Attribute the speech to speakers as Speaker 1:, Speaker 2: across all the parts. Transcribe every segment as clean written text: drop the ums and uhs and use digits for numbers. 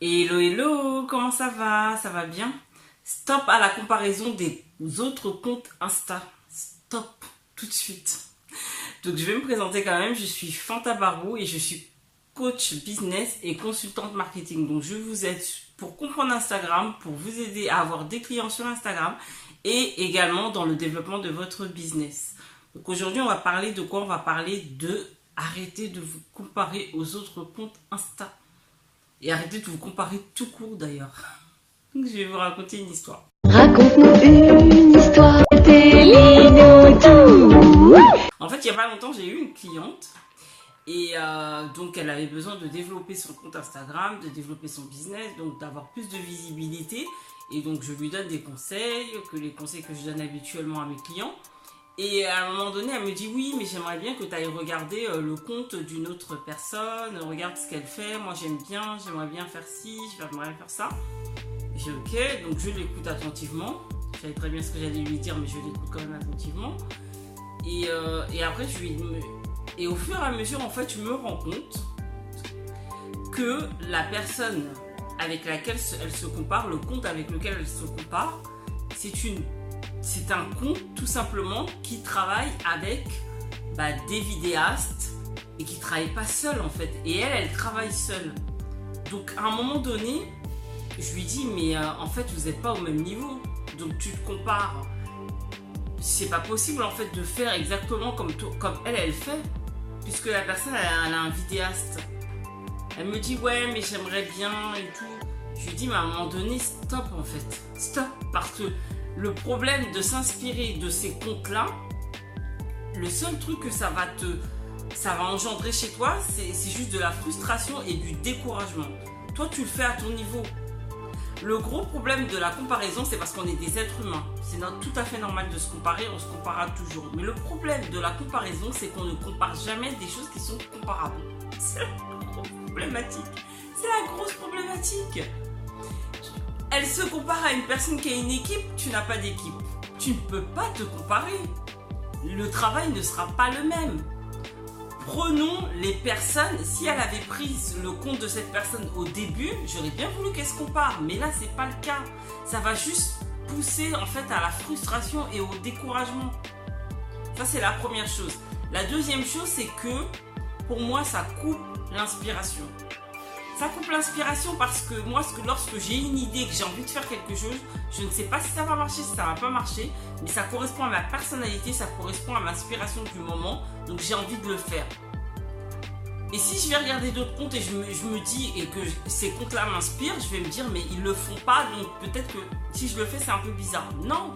Speaker 1: Hello, hello, comment ça va? Ça va bien? Stop à la comparaison des autres comptes Insta. Stop, tout de suite. Donc je vais me présenter quand même, je suis Fanta Barou et je suis coach business et consultante marketing. Donc je vous aide pour comprendre Instagram, pour vous aider à avoir des clients sur Instagram et également dans le développement de votre business. Donc aujourd'hui on va parler de quoi? On va parler de arrêter de vous comparer aux autres comptes Insta. Et arrêtez de vous comparer tout court d'ailleurs. Donc je vais vous raconter une histoire.
Speaker 2: Raconte-nous une histoire, Télénotou.
Speaker 1: En fait, il n'y a pas longtemps, j'ai eu une cliente. Et donc, elle avait besoin de développer son compte Instagram, de développer son business, donc d'avoir plus de visibilité. Et donc, je lui donne des conseils, les conseils que je donne habituellement à mes clients. Et à un moment donné, elle me dit oui, mais j'aimerais bien que tu ailles regarder le compte d'une autre personne, regarde ce qu'elle fait, moi j'aime bien, j'aimerais bien faire ci, j'aimerais bien faire ça. J'ai ok, donc je l'écoute attentivement. Je savais très bien ce que j'allais lui dire, mais je l'écoute quand même attentivement. Et après, et au fur et à mesure, en fait, je me rends compte que la personne avec laquelle elle se compare, le compte avec lequel elle se compare, c'est un compte tout simplement qui travaille avec des vidéastes et qui ne travaille pas seule en fait. Et elle travaille seule. Donc à un moment donné, je lui dis mais en fait vous n'êtes pas au même niveau. Donc tu te compares. C'est pas possible en fait de faire exactement comme elle fait. Puisque la personne elle a un vidéaste. Elle me dit ouais mais j'aimerais bien et tout. Je lui dis mais à un moment donné stop en fait. Stop parce que le problème de s'inspirer de ces comptes-là, le seul truc que ça va engendrer chez toi, c'est juste de la frustration et du découragement. Toi, tu le fais à ton niveau. Le gros problème de la comparaison, c'est parce qu'on est des êtres humains. C'est tout à fait normal de se comparer, on se comparera toujours. Mais le problème de la comparaison, c'est qu'on ne compare jamais des choses qui sont comparables. C'est la grosse problématique. C'est la grosse problématique. Elle se compare à une personne qui a une équipe, tu n'as pas d'équipe. Tu ne peux pas te comparer. Le travail ne sera pas le même. Prenons les personnes, si elle avait pris le compte de cette personne au début, j'aurais bien voulu qu'elle se compare, mais là c'est pas le cas. Ça va juste pousser en fait à la frustration et au découragement. Ça c'est la première chose. La deuxième chose c'est que pour moi ça coupe l'inspiration. Ça coupe l'inspiration parce que moi, lorsque j'ai une idée, que j'ai envie de faire quelque chose, je ne sais pas si ça va marcher, si ça va pas marcher, mais ça correspond à ma personnalité, ça correspond à ma inspiration du moment, donc j'ai envie de le faire. Et si je vais regarder d'autres comptes et je me dis et que ces comptes-là m'inspirent, je vais me dire mais ils le font pas, donc peut-être que si je le fais, c'est un peu bizarre. Non,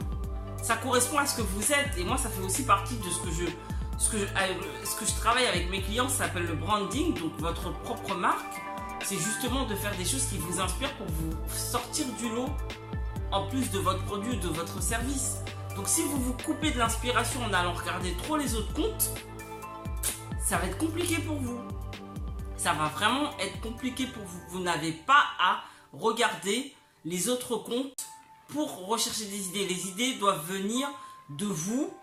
Speaker 1: ça correspond à ce que vous êtes et moi, ça fait aussi partie de ce que je travaille avec mes clients, ça s'appelle le branding, donc votre propre marque. C'est justement de faire des choses qui vous inspirent pour vous sortir du lot en plus de votre produit ou de votre service. Donc si vous vous coupez de l'inspiration en allant regarder trop les autres comptes, ça va être compliqué pour vous. Ça va vraiment être compliqué pour vous. Vous n'avez pas à regarder les autres comptes pour rechercher des idées. Les idées doivent venir de vous.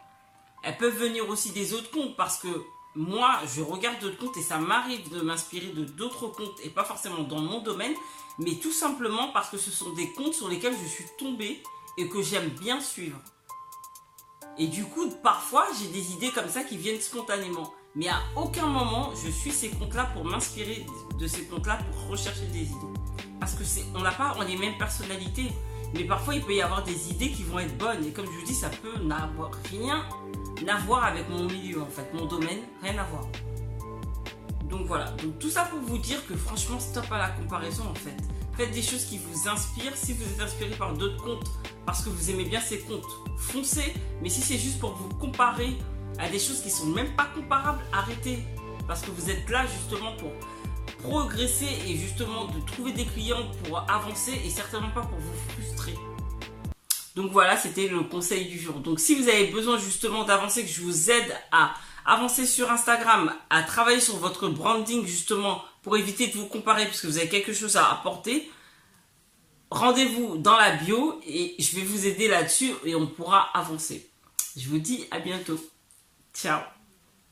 Speaker 1: Elles peuvent venir aussi des autres comptes parce que moi, je regarde d'autres comptes et ça m'arrive de m'inspirer de d'autres comptes et pas forcément dans mon domaine, mais tout simplement parce que ce sont des comptes sur lesquels je suis tombée et que j'aime bien suivre. Et du coup, parfois, j'ai des idées comme ça qui viennent spontanément. Mais à aucun moment, je suis ces comptes-là pour m'inspirer de ces comptes-là pour rechercher des idées. Parce que on n'a pas les mêmes personnalités. Mais parfois, il peut y avoir des idées qui vont être bonnes. Et comme je vous dis, ça peut n'avoir rien à voir avec mon milieu, en fait. Mon domaine, rien à voir. Donc voilà. Donc tout ça pour vous dire que franchement, stop à la comparaison, en fait. Faites des choses qui vous inspirent. Si vous êtes inspiré par d'autres comptes, parce que vous aimez bien ces comptes, foncez. Mais si c'est juste pour vous comparer à des choses qui ne sont même pas comparables, arrêtez. Parce que vous êtes là justement pour progresser et justement de trouver des clients pour avancer et certainement pas pour vous frustrer. Donc voilà, c'était le conseil du jour. Donc si vous avez besoin justement d'avancer, que je vous aide à avancer sur Instagram, à travailler sur votre branding justement pour éviter de vous comparer parce que vous avez quelque chose à apporter, rendez-vous dans la bio et je vais vous aider là-dessus et on pourra avancer. Je vous dis à bientôt. Ciao.